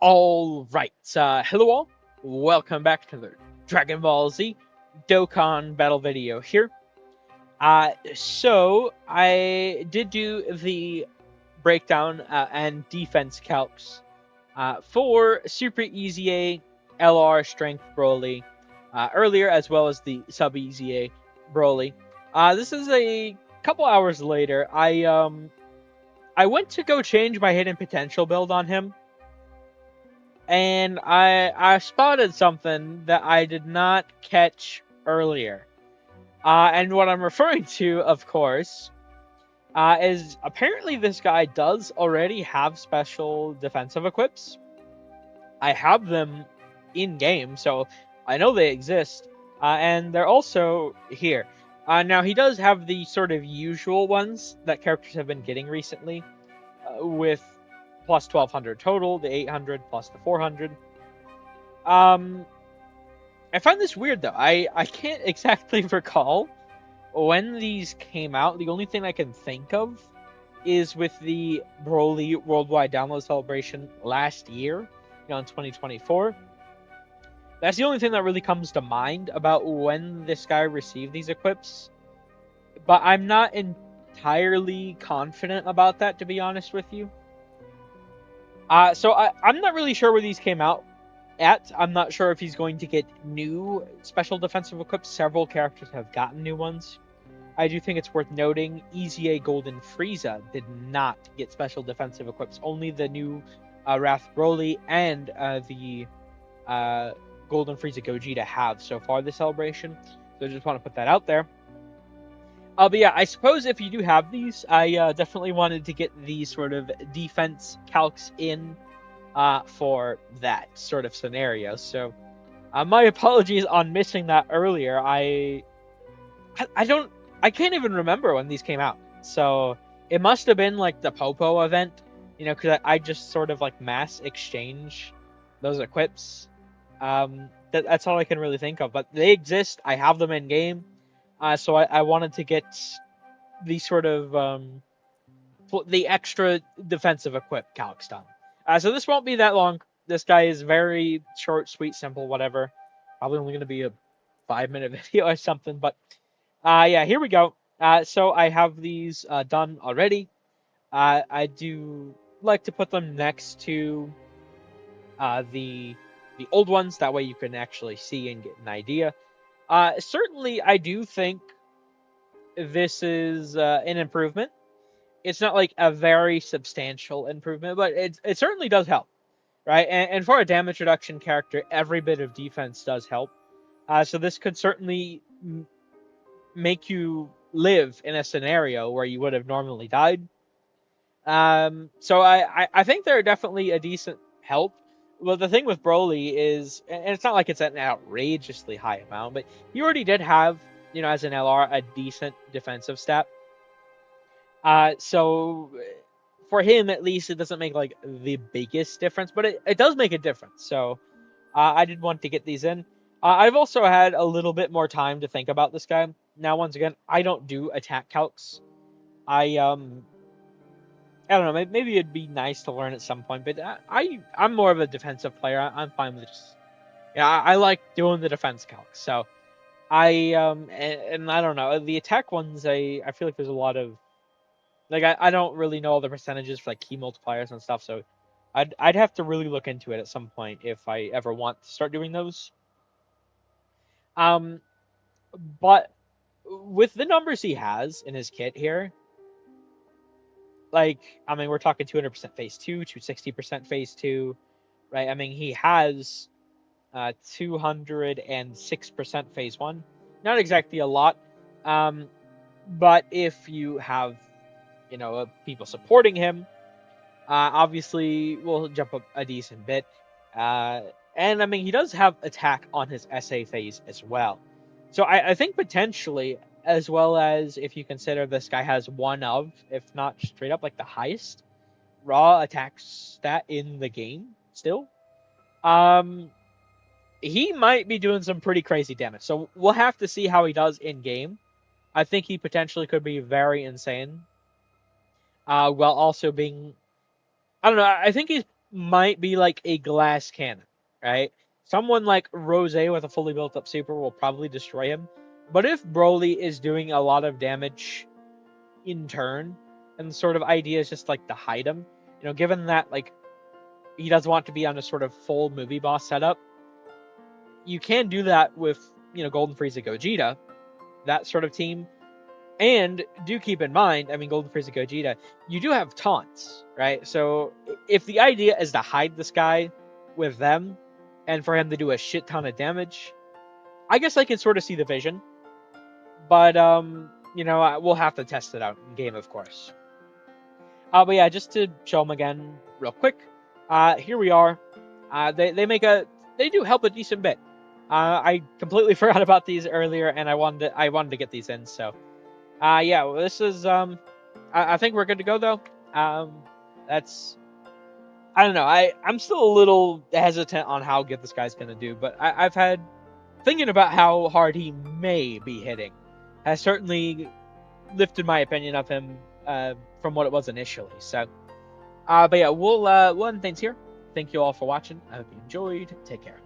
All right, hello all. Welcome back to the Dragon Ball Z Dokkan battle video here. So I did do the breakdown and defense calcs for Super Easy A, LR Strength Broly earlier, as well as the Sub Easy A Broly. This is a couple hours later. I went to go change my hidden potential build on him, and I spotted something that I did not catch earlier. And what I'm referring to, of course, is apparently this guy does already have special defensive equips. I have them in game, so I know they exist, and they're also here. Now he does have the sort of usual ones that characters have been getting recently, with plus 1200 total, the 800 plus the 400. I find this weird though. I can't exactly recall when these came out. The only thing I can think of is with the Broly Worldwide Download Celebration last year, in 2024. That's the only thing that really comes to mind about when this guy received these equips. But I'm not entirely confident about that, to be honest with you. So I'm not really sure where these came out at. I'm not sure if he's going to get new special defensive equips. Several characters have gotten new ones. I do think it's worth noting EZA Golden Frieza did not get special defensive equips. Only the new Wrath Broly and the Golden Frieza Gogeta have so far this celebration. So I just want to put that out there. But yeah, I suppose if you do have these, I definitely wanted to get these sort of defense calcs in for that sort of scenario. So my apologies on missing that earlier. I can't even remember when these came out. So it must have been like the Popo event, because I just sort of like mass exchange those equips. That's all I can really think of. But they exist. I have them in game. So I wanted to get the sort of the extra defensive equip calcs done. So this won't be that long. This guy is very short, sweet, simple, whatever. Probably only going to be a 5-minute video or something. But yeah, here we go. So I have these done already. I do like to put them next to the old ones. That way you can actually see and get an idea. Certainly, I do think this is an improvement. It's not like a very substantial improvement, but it certainly does help, right? And for a damage reduction character, every bit of defense does help. So this could certainly make you live in a scenario where you would have normally died. So I think they're definitely a decent help. Well, the thing with Broly is, and it's not like it's an outrageously high amount, but he already did have, as an LR, a decent defensive stat. So for him, at least, it doesn't make like the biggest difference, but it does make a difference. So I did want to get these in. I've also had a little bit more time to think about this guy. Now, once again, I don't do attack calcs. I don't know. Maybe it'd be nice to learn at some point, but I'm more of a defensive player. I'm fine with just I like doing the defense calcs. So and I don't know, the attack ones. I feel like there's a lot of like I don't really know all the percentages for like key multipliers and stuff. So I'd have to really look into it at some point if I ever want to start doing those. But with the numbers he has in his kit here, like, I mean, we're talking 200% phase 2, 260% phase 2, right? I mean, he has 206% phase 1. Not exactly a lot, but if you have, people supporting him, obviously we'll jump up a decent bit. And I mean, he does have attack on his SA phase as well. So I think potentially, as well as if you consider this guy has one of, if not straight up like the highest raw attack stat in the game still, he might be doing some pretty crazy damage. So we'll have to see how he does in game. I think he potentially could be very insane, while also being, I don't know, I think he's might be like a glass cannon, right? Someone like Rose with a fully built up super will probably destroy him. But if Broly is doing a lot of damage in turn, and the sort of idea is just like to hide him, given that like he doesn't want to be on a sort of full movie boss setup, you can do that with Golden Frieza Gogeta, that sort of team. And do keep in mind, I mean, Golden Frieza Gogeta, you do have taunts, right? So if the idea is to hide this guy with them and for him to do a shit ton of damage, I guess I can sort of see the vision. But, we'll have to test it out in game, of course. But yeah, just to show them again real quick, here we are. They do help a decent bit. I completely forgot about these earlier, and I wanted to get these in. So, yeah, well, this is I think we're good to go though. That's I don't know. I'm still a little hesitant on how good this guy's gonna do, but I've had thinking about how hard he may be hitting has certainly lifted my opinion of him from what it was initially. So, but yeah, we'll end things here. Thank you all for watching. I hope you enjoyed. Take care.